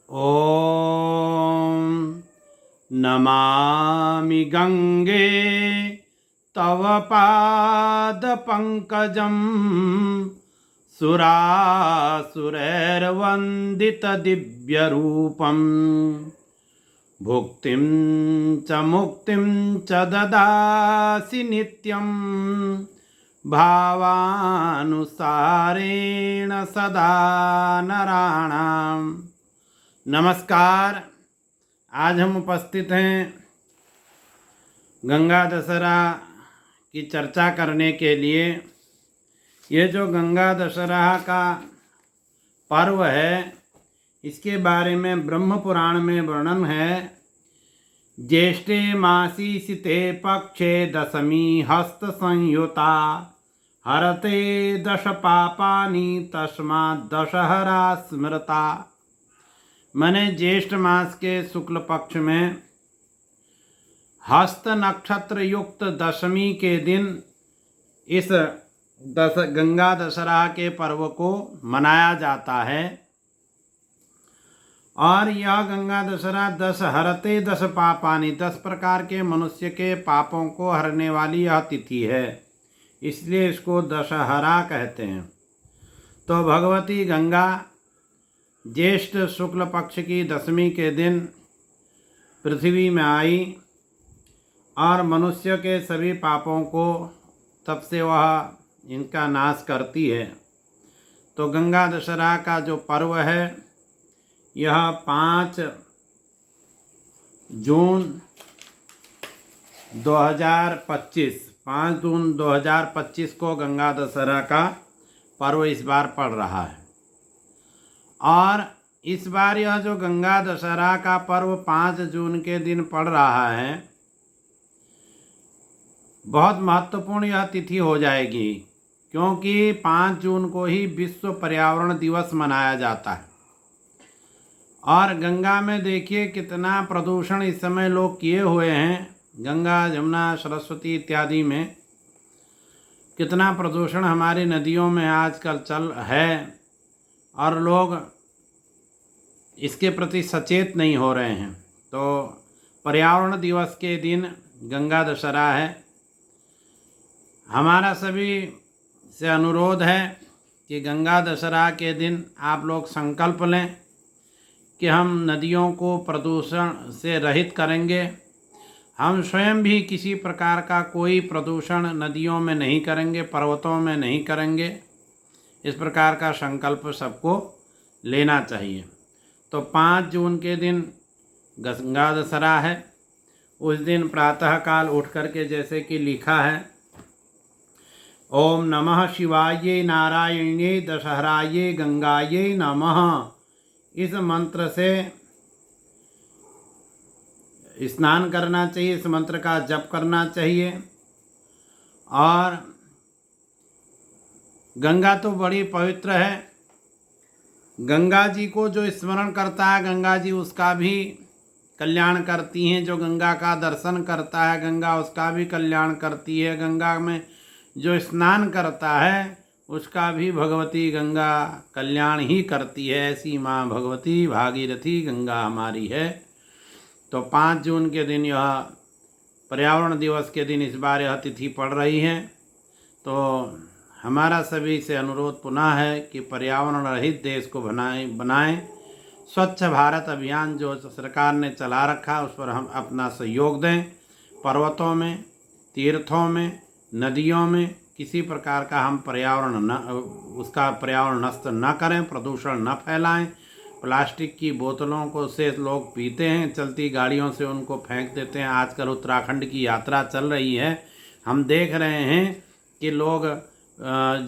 ॐ नमामि गंगे तव पादपङ्कजं सुरासुरैर्वन्दितदिव्यरूपं भुक्तिं च मुक्तिं च ददासि नित्यं भावानुसारेण सदा नराणाम्। नमस्कार। आज हम उपस्थित हैं गंगा दशहरा की चर्चा करने के लिए। ये जो गंगा दशहरा का पर्व है, इसके बारे में ब्रह्म पुराण में वर्णन है। ज्येष्ठे मासी सिते पक्षे दशमी हस्त संयुता हरते दश पापानि तस्मात् दशहरा स्मृता। मैंने ज्येष्ठ मास के शुक्ल पक्ष में हस्त नक्षत्र युक्त दशमी के दिन इस गंगा दशहरा के पर्व को मनाया जाता है। और यह गंगा दशहरा 10 हरते 10 पापानि 10 प्रकार के मनुष्य के पापों को हरने वाली यह तिथि है, इसलिए इसको दशहरा कहते हैं। तो भगवती गंगा ज्येष्ठ शुक्ल पक्ष की दशमी के दिन पृथ्वी में आई और मनुष्य के सभी पापों को तब से वह इनका नाश करती है। तो गंगा दशहरा का जो पर्व है, यह 5 जून 2025 को गंगा दशहरा का पर्व इस बार पड़ रहा है। और इस बार यह जो गंगा दशहरा का पर्व 5 जून के दिन पड़ रहा है, बहुत महत्वपूर्ण यह तिथि हो जाएगी, क्योंकि 5 जून को ही विश्व पर्यावरण दिवस मनाया जाता है। और गंगा में देखिए कितना प्रदूषण इस समय लोग किए हुए हैं। गंगा, जमुना, सरस्वती इत्यादि में कितना प्रदूषण हमारी नदियों में आजकल चल है, और लोग इसके प्रति सचेत नहीं हो रहे हैं। तो पर्यावरण दिवस के दिन गंगा दशहरा है। हमारा सभी से अनुरोध है कि गंगा दशहरा के दिन आप लोग संकल्प लें कि हम नदियों को प्रदूषण से रहित करेंगे। हम स्वयं भी किसी प्रकार का कोई प्रदूषण नदियों में नहीं करेंगे, पर्वतों में नहीं करेंगे। इस प्रकार का संकल्प सबको लेना चाहिए। तो 5 जून के दिन गंगा दशहरा है। उस दिन प्रातःकाल उठ करके जैसे कि लिखा है, ओम नमः शिवाय नारायण्ये दशहराये गंगाये नमः, इस मंत्र से स्नान करना चाहिए, इस मंत्र का जप करना चाहिए। और गंगा तो बड़ी पवित्र है। गंगा जी को जो स्मरण करता है, गंगा जी उसका भी कल्याण करती हैं। जो गंगा का दर्शन करता है, गंगा उसका भी कल्याण करती है। गंगा में जो स्नान करता है, उसका भी भगवती गंगा कल्याण ही करती है। ऐसी माँ भगवती भागीरथी गंगा हमारी है। तो 5 जून के दिन यह पर्यावरण दिवस के दिन इस बार यह तिथि पड़ रही है। तो हमारा सभी से अनुरोध पुनः है कि पर्यावरण रहित देश को बनाएं। स्वच्छ भारत अभियान जो सरकार ने चला रखा, उस पर हम अपना सहयोग दें। पर्वतों में, तीर्थों में, नदियों में किसी प्रकार का हम पर्यावरण नष्ट न करें, प्रदूषण न फैलाएं। प्लास्टिक की बोतलों को से लोग पीते हैं, चलती गाड़ियों से उनको फेंक देते हैं। आजकल उत्तराखंड की यात्रा चल रही है, हम देख रहे हैं कि लोग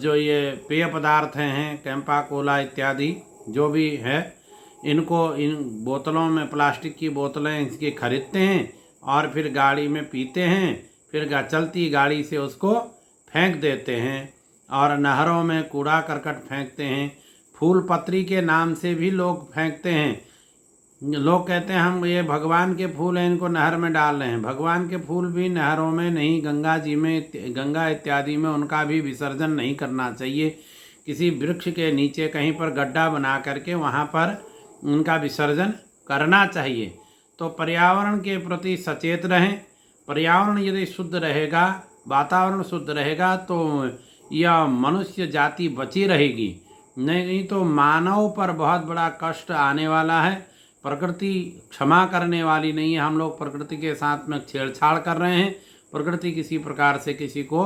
जो ये पेय पदार्थ हैं, कैंपा कोला इत्यादि जो भी है, इनको इन बोतलों में, प्लास्टिक की बोतलें इसकी खरीदते हैं और फिर गाड़ी में पीते हैं, फिर चलती गाड़ी से उसको फेंक देते हैं। और नहरों में कूड़ा करकट फेंकते हैं। फूल पत्री के नाम से भी लोग फेंकते हैं। लोग कहते हैं हम ये भगवान के फूल हैं, इनको नहर में डाल रहे हैं। भगवान के फूल भी नहरों में नहीं, गंगा जी में, गंगा इत्यादि में उनका भी विसर्जन नहीं करना चाहिए। किसी वृक्ष के नीचे कहीं पर गड्ढा बना करके वहाँ पर उनका विसर्जन करना चाहिए। तो पर्यावरण के प्रति सचेत रहें। पर्यावरण यदि शुद्ध रहेगा, वातावरण शुद्ध रहेगा तो यह मनुष्य जाति बची रहेगी, नहीं तो मानव पर बहुत बड़ा कष्ट आने वाला है। प्रकृति क्षमा करने वाली नहीं है। हम लोग प्रकृति के साथ में छेड़छाड़ कर रहे हैं। प्रकृति किसी प्रकार से किसी को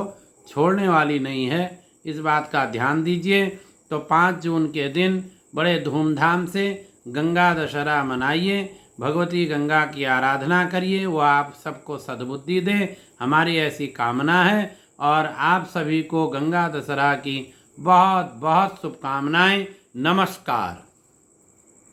छोड़ने वाली नहीं है, इस बात का ध्यान दीजिए। तो 5 जून के दिन बड़े धूमधाम से गंगा दशहरा मनाइए, भगवती गंगा की आराधना करिए, वो आप सबको सद्बुद्धि दे, हमारी ऐसी कामना है। और आप सभी को गंगा दशहरा की बहुत बहुत शुभकामनाएं। नमस्कार।